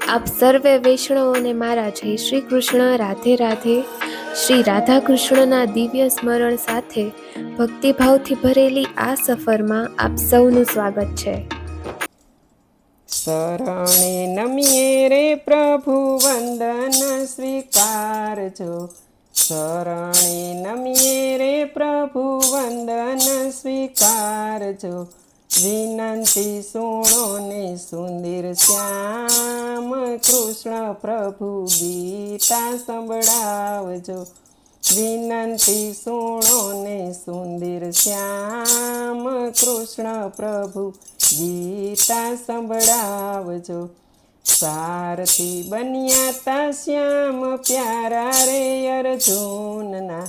આપ સર્વે વૈષ્ણવોને મારા જય શ્રી કૃષ્ણ, રાધે રાધે. શ્રી રાધા કૃષ્ણના દિવ્ય સ્મરણ સાથે ભક્તિભાવથી ભરેલી આ સફરમાં આપ સૌનું સ્વાગત છે. શરણે નમીએ રે પ્રભુ વંદન સ્વીકારજો. શરણે નમીએ રે પ્રભુ વંદન સ્વીકારજો. વિનંતી સુણો ને સુંદર શ્યામ કૃષ્ણ પ્રભુ ગીતા સંભળાવજો. વિનંતી સુણો ને સુંદર શ્યામ કૃષ્ણ પ્રભુ ગીતા સંભળાવજો. સારથી બન્યા તા શ્યામ પ્યારા રે અર્જુનના.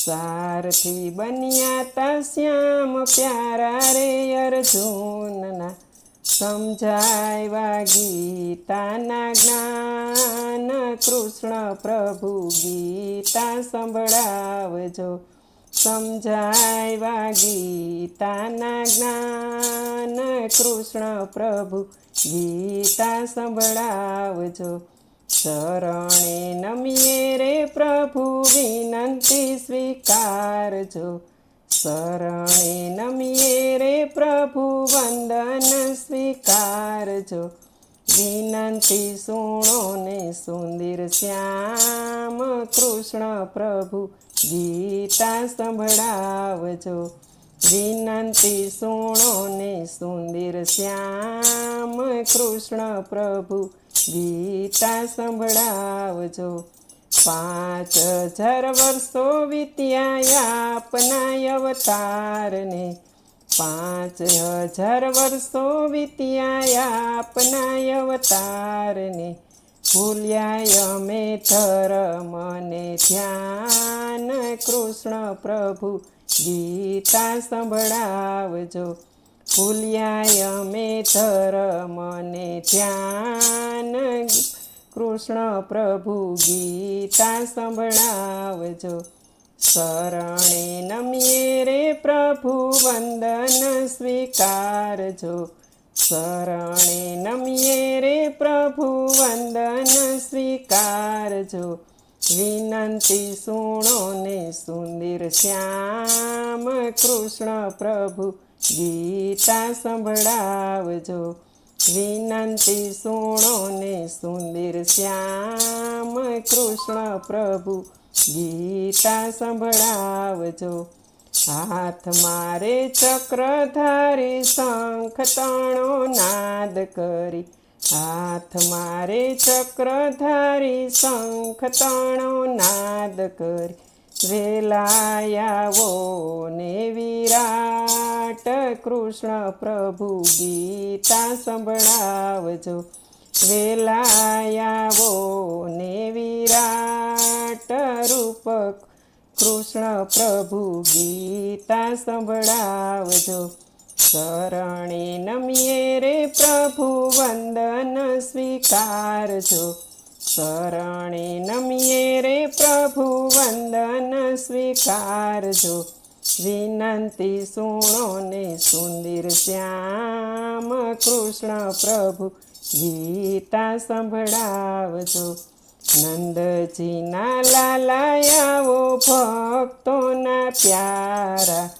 સારથી બન્યા તા શ્યામ પ્યારા રે અર્જુનના. સમજાવ્યા ગીતાના જ્ઞાન કૃષ્ણ પ્રભુ ગીતા સંભળાવજો. સમજાવ્યા ગીતાના જ્ઞાન કૃષ્ણ પ્રભુ ગીતા સંભળાવજો. શરણે નમીએ રે પ્રભુ વિનંતી સ્વીકારજો. શરણે નમીએ રે પ્રભુ વંદન સ્વીકારજો. વિનંતી સુણો ને સુંદર શ્યામ કૃષ્ણ પ્રભુ ગીતા સંભળાવજો. વિનંતી સુણો ને સુંદર શ્યામ કૃષ્ણ પ્રભુ ગીતા સંભળાવજો. 5000 વર્ષો વીત્યા આપના અવતારને. 5000 વર્ષો વીત્યા આપના અવતારને. ભૂલ્યા અમે ધર્મ ને ધ્યાન કૃષ્ણ પ્રભુ ગીતા સંભળાવજો. ભૂલ્યા અમે ધર્મ ને ધ્યાન કૃષ્ણ પ્રભુ ગીતા સંભળાવજો. શરણે નમીએ રે પ્રભુ વંદન સ્વીકારજો. શરણે નમીએ રે પ્રભુ વંદન સ્વીકારજો. વિનંતી સુણો ને સુંદર શ્યામ કૃષ્ણ પ્રભુ ગીતા સંભળાવજો. વિનંતી સુણો ને સુંદર શ્યામ કૃષ્ણ પ્રભુ ગીતા સંભળાવજો. હાથ મારે ચક્રધારી શંખ તણો નાદ કરી. હાથ મારે ચક્રધારી શંખ તણો નાદ કરી. વેલાયાવો ને વિરાટ કૃષ્ણ પ્રભુ ગીતા સંભળાવજો. વેલાયાવો ને વિરાટ રૂપ કૃષ્ણ પ્રભુ ગીતા સંભળાવજો. શરણે નમીએ રે પ્રભુ વંદન સ્વીકારજો. શરણે નમીએ રે પ્રભુ વંદન સ્વીકારજો. વિનંતી સુણો ને સુંદર શ્યામ કૃષ્ણ પ્રભુ ગીતા સંભળાવજો. નંદજીના લાલાયાવો ભક્તોના પ્યારા.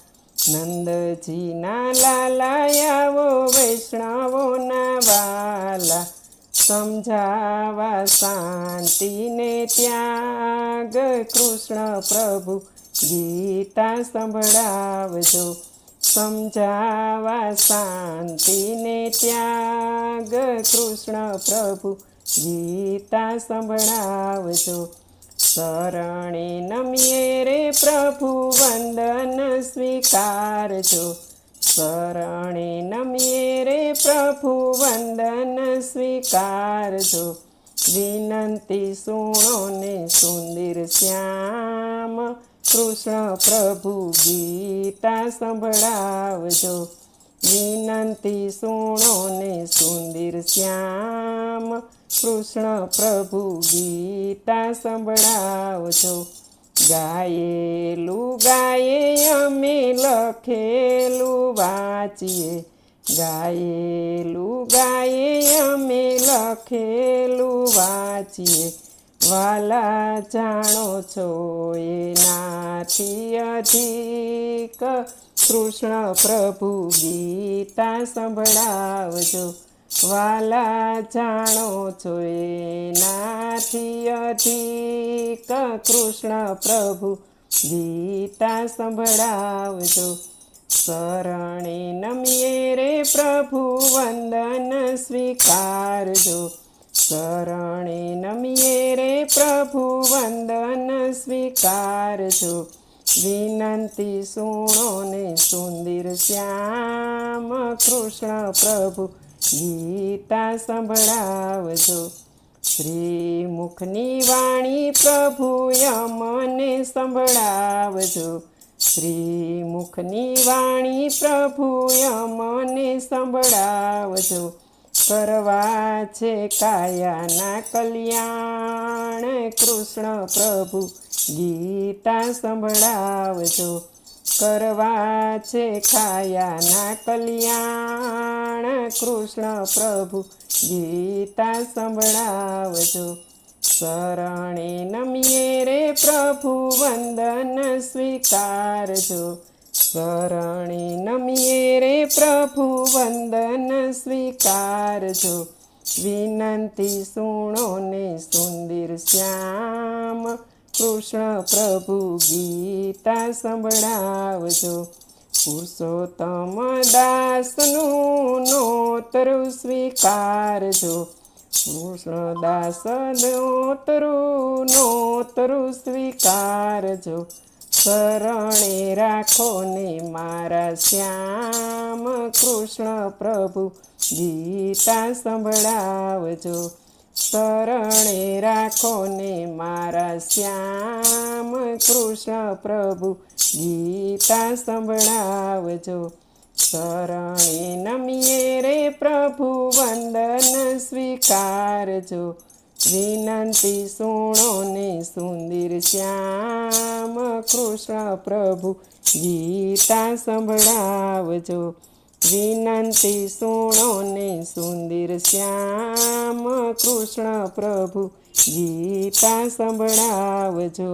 નંદજીના લાલાયાવો વૈષ્ણવોના વાલા. સમજાવા શાંતિને ત્યાગ કૃષ્ણ પ્રભુ ગીતા સંભળાવજો. સમજાવા શાંતિને ત્યાગ કૃષ્ણ પ્રભુ ગીતા સંભળાવજો. શરણે નમીએ રે પ્રભુ વંદન સ્વીકારજો. શરણે નમીએ રે પ્રભુ વંદન સ્વીકારજો. વિનંતી સુણો ને સુંદર શ્યામ કૃષ્ણ પ્રભુ ગીતા સંભળાવજો. વિનંતી સુણો ને સુંદર શ્યામ કૃષ્ણ પ્રભુ ગીતા સંભળાવજો. ગાયેલું ગાયે અમે લખેલું વાંચીએ. ગાયેલું ગાયે અમે લખેલું વાંચીએ વાલા જાણો છો એનાથી અધિક કૃષ્ણ પ્રભુ ગીતા સંભળાવજો વાલા જાણો છો એનાથી અધિક કૃષ્ણ પ્રભુ ગીતા સંભળાવજો શરણે નમીએ રે પ્રભુ વંદન સ્વીકારજો શરણે નમીએ રે પ્રભુ વંદન સ્વીકારજો વિનંતી સુણો ને સુંદર શ્યામ કૃષ્ણ પ્રભુ ગીતા સંભળાવજો શ્રીમુખની વાણી પ્રભુ યમને સંભળાવજો શ્રીમુખની વાણી પ્રભુ યમને સંભળાવજો કરવા છે કાયાના કલ્યાણ કૃષ્ણ પ્રભુ ગીતા સંભળાવજો કરવા છે કાયાના કલ્યાણ કૃષ્ણ પ્રભુ ગીતા સંભળાવજો શરણે નમીએ રે પ્રભુ વંદન સ્વીકારજો શરણે નમીએ રે પ્રભુ વંદન સ્વીકારજો વિનંતી સુણો ને સુંદર શ્યામ કૃષ્ણ પ્રભુ ગીતા સંભળાવજો પુરુષોત્તમ દાસનું નોતરું સ્વીકારજો કૃષ્ણદાસ નોતરું સ્વીકારજો શરણે રાખો ને મારા શ્યામ કૃષ્ણ પ્રભુ ગીતા સંભળાવજો શરણે રાખો ને મારા શ્યામ કૃષ્ણ પ્રભુ ગીતા સંભળાવજો શરણે નમીએ રે પ્રભુ વંદન સ્વીકારજો વિનંતી સુણો ને સુંદર શ્યામ કૃષ્ણ પ્રભુ ગીતા સંભળાવજો વિનંતી સુણો ને સુંદર શ્યામ કૃષ્ણ પ્રભુ ગીતા સંભળાવજો